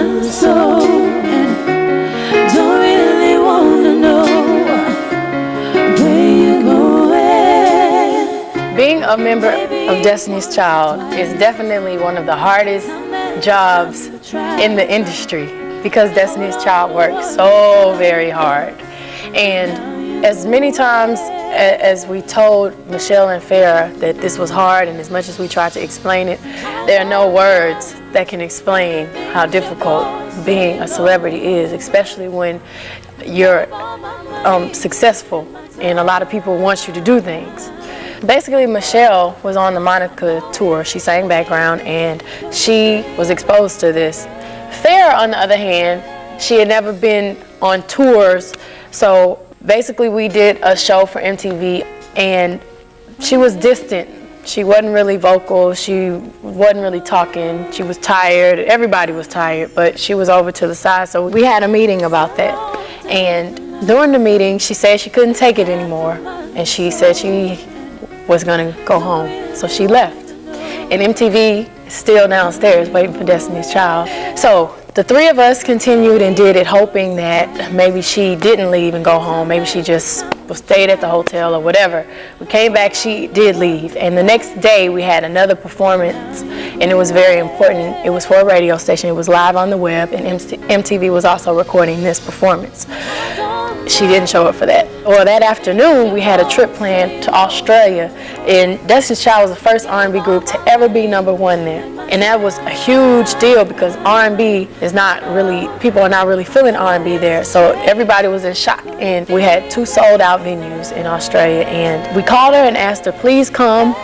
and soul, and don't really wanna know where you're going. Being a member of Destiny's Child is definitely one of the hardest jobs in the industry because Destiny's Child works so very hard. And as many times as we told Michelle and Farrah that this was hard, and as much as we tried to explain it, there are no words that can explain how difficult being a celebrity is, especially when you're successful and a lot of people want you to do things. Basically, Michelle was on the Monica tour. She sang background and she was exposed to this. Farrah, on the other hand, she had never been on tours, so basically we did a show for MTV and she was distant. She wasn't really vocal, she wasn't really talking, she was tired, everybody was tired, but she was over to the side, so we had a meeting about that. And during the meeting, she said she couldn't take it anymore, and she said she was gonna go home, so she left. And MTV is still downstairs waiting for Destiny's Child. So the three of us continued and did it, hoping that maybe she didn't leave and go home. Maybe she just stayed at the hotel or whatever. We came back, she did leave. And the next day we had another performance, and it was very important. It was for a radio station. It was live on the web, and MTV was also recording this performance. She didn't show up for that. Well, that afternoon we had a trip planned to Australia, and Destiny's Child was the first R&B group to ever be #1 there. And that was a huge deal because R&B is not really, people are not really feeling R&B there. So everybody was in shock. And we had 2 sold out venues in Australia. And we called her and asked her, please come.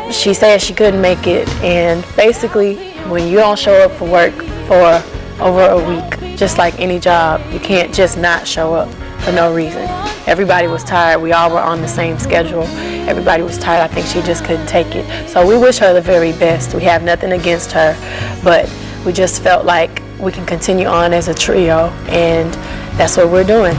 She said she couldn't make it. And basically, when you don't show up for work for over a week, just like any job, you can't just not show up for no reason. Everybody was tired. We all were on the same schedule. Everybody was tired. I think she just couldn't take it. So we wish her the very best. We have nothing against her, but we just felt like we can continue on as a trio, and that's what we're doing.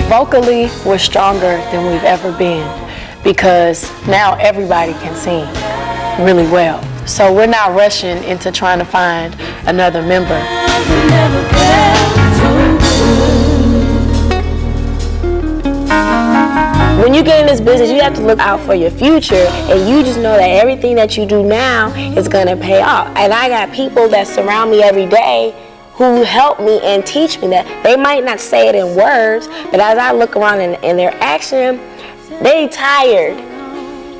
Vocally, we're stronger than we've ever been because now everybody can sing really well. So we're not rushing into trying to find another member. When you get in this business, you have to look out for your future, and you just know that everything that you do now is gonna pay off. And I got people that surround me every day who help me and teach me that. They might not say it in words, but as I look around in their action, they tired.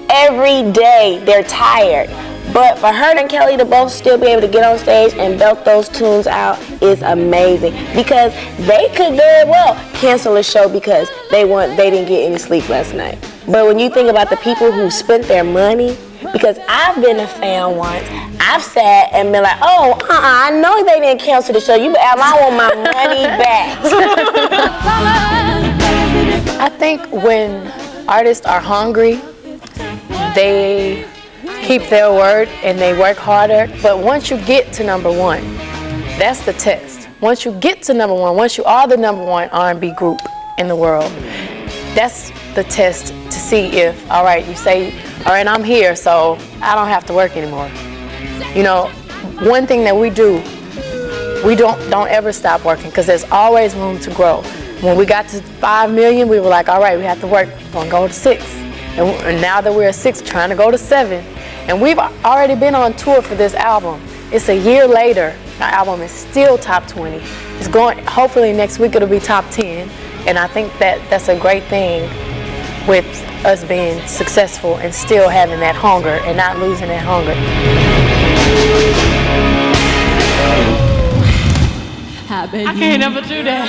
Every day they're tired. But for her and Kelly to both still be able to get on stage and belt those tunes out is amazing. Because they could very well cancel a show because they didn't get any sleep last night. But when you think about the people who spent their money, because I've been a fan once, I've sat and been like, oh, I know they didn't cancel the show. I want my money back. I think when artists are hungry, they keep their word and they work harder. But once you get to #1, that's the test. Once you get to #1, once you are the #1 R&B group in the world, that's the test to see if, all right, you say, all right, I'm here, so I don't have to work anymore. You know, one thing that we do, we don't ever stop working because there's always room to grow. When we got to 5 million, we were like, all right, we have to work, we're gonna go to 6. And now that we're at 6, trying to go to 7. And we've already been on tour for this album. It's a year later, our album is still top 20. It's going, hopefully next week it'll be top 10. And I think that's a great thing with us being successful and still having that hunger and not losing that hunger. I can't ever do that.